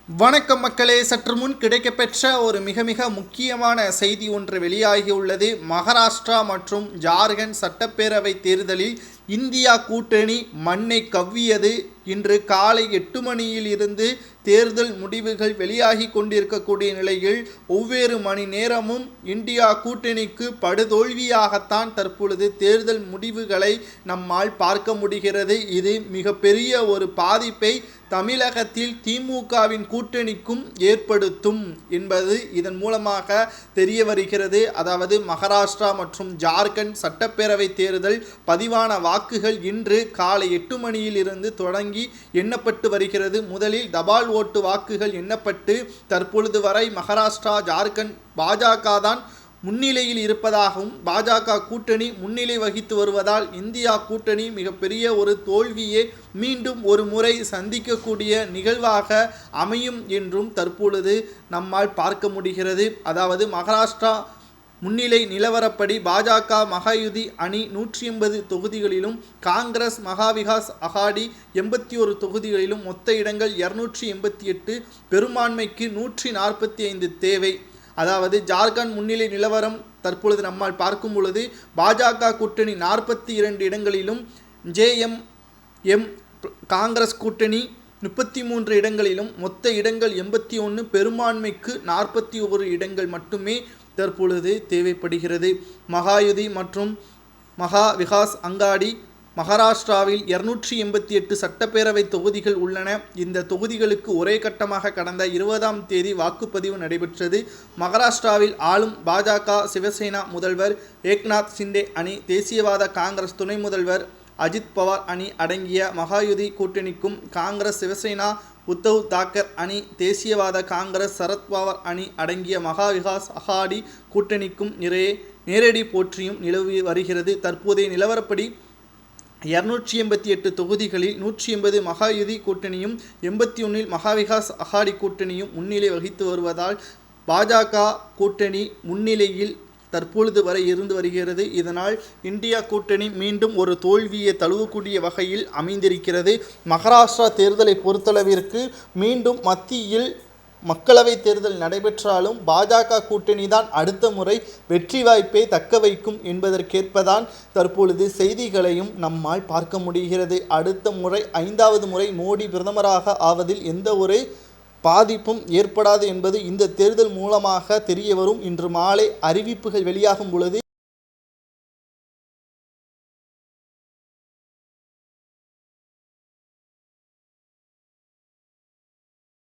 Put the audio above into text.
வணக்கம் மக்களே, சற்று முன் கிடைக்கப்பெற்ற ஒரு மிக முக்கியமான செய்தி ஒன்று வெளியாகியுள்ளது. மகாராஷ்டிரா மற்றும் ஜார்க்கண்ட் சட்டப்பேரவை தேர்தலில் இந்தியா கூட்டணி மண்ணை கவ்வியது. இன்று காலை 8 மணியில் இருந்து தேர்தல் முடிவுகள் வெளியாகி கொண்டிருக்கக்கூடிய நிலையில் ஒவ்வொரு மணி நேரமும் இந்தியா கூட்டணிக்கு படுதோல்வியாகத்தான் தற்பொழுது தேர்தல் முடிவுகளை நம்மால் பார்க்க முடிகிறது. இது மிகப்பெரிய ஒரு பாதிப்பை தமிழகத்தில் திமுகவின் கூட்டணிக்கும் ஏற்படுத்தும் என்பது இதன் மூலமாக தெரிய வருகிறது. அதாவது மகாராஷ்டிரா மற்றும் ஜார்க்கண்ட் சட்டப்பேரவை தேர்தல் பதிவான வாக்குகள் இன்று காலை 8 மணியில் இருந்து தொடங்கி எண்ணப்பட்டு வருகிறது. முதலில் தபால் ஓட்டு வாக்குகள் எண்ணப்பட்டு தற்பொழுது வரை மகாராஷ்டிரா ஜார்க்கண்ட் பாஜக தான் முன்னிலையில் இருப்பதாகவும் பாஜக கூட்டணி முன்னிலை வகித்து வருவதால் இந்தியா கூட்டணி மிகப்பெரிய ஒரு தோல்வியை மீண்டும் ஒரு முறை சந்திக்கக்கூடிய நிகழ்வாக அமையும் என்றும் தற்பொழுது நம்மால் பார்க்க முடிகிறது. அதாவது மகாராஷ்டிரா முன்னிலை நிலவரப்படி பாஜக மகாயுதி அணி 180 தொகுதிகளிலும், காங்கிரஸ் மகாவிகாஸ் அகாடி 81 தொகுதிகளிலும், மொத்த இடங்கள் 288, பெரும்பான்மைக்கு 145 தேவை. அதாவது ஜார்க்கண்ட் முன்னிலை நிலவரம் தற்பொழுது நம்மால் பார்க்கும் பொழுது பாஜக கூட்டணி 42 இடங்களிலும், ஜேஎம்எம் காங்கிரஸ் கூட்டணி 33 இடங்களிலும், மொத்த இடங்கள் 81, பெரும்பான்மைக்கு 41 இடங்கள் மட்டுமே தற்பொழுது தேவைப்படுகிறது. மகாயுதி மற்றும் மகா விகாஸ் அங்காடி மகாராஷ்டிராவில் 288 சட்டப்பேரவை தொகுதிகள் உள்ளன. இந்த தொகுதிகளுக்கு ஒரே கட்டமாக கடந்த 20ஆம் தேதி வாக்குப்பதிவு நடைபெற்றது. மகாராஷ்டிராவில் ஆளும் பாஜக சிவசேனா முதல்வர் ஏக்நாத் சிண்டே அணி, தேசியவாத காங்கிரஸ் துணை முதல்வர் அஜித் பவார் அணி அடங்கிய மகாயுதி கூட்டணிக்கும், காங்கிரஸ் சிவசேனா உத்தவ் தாக்கர் அணி, தேசியவாத காங்கிரஸ் சரத்பவார் அணி அடங்கிய மகா விகாஸ் அகாடி கூட்டணிக்கும் நேரடி போற்றியும் நிலவி வருகிறது. தற்போதைய நிலவரப்படி 288 தொகுதிகளில் 180 மகாயுதி கூட்டணியும் 81 மகாவிகாஸ் அகாடி கூட்டணியும் முன்னிலை வகித்து வருவதால் பாஜக கூட்டணி முன்னிலையில் தற்பொழுது வரை இருந்து வருகிறது. இதனால் இந்தியா கூட்டணி மீண்டும் ஒரு தோல்வியை தழுவக்கூடிய வகையில் அமைந்திருக்கிறது. மகாராஷ்டிரா தேர்தலை பொறுத்தளவிற்கு மீண்டும் மத்தியில் மக்களவை தேர்தல் நடைபெற்றாலும் பாஜக கூட்டணி தான் அடுத்த முறை வெற்றி வாய்ப்பை தக்க வைக்கும் என்பதற்கேற்பதான் தற்பொழுது செய்திகளையும் நம்மால் பார்க்க முடிகிறது. அடுத்த முறை 5வது முறை மோடி பிரதமராக ஆவதில் எந்த ஒரு பாதிப்பும் ஏற்படாது என்பது இந்த தேர்தல் மூலமாக தெரிய வரும். இன்று மாலை அறிவிப்புகள் வெளியாகும் பொழுது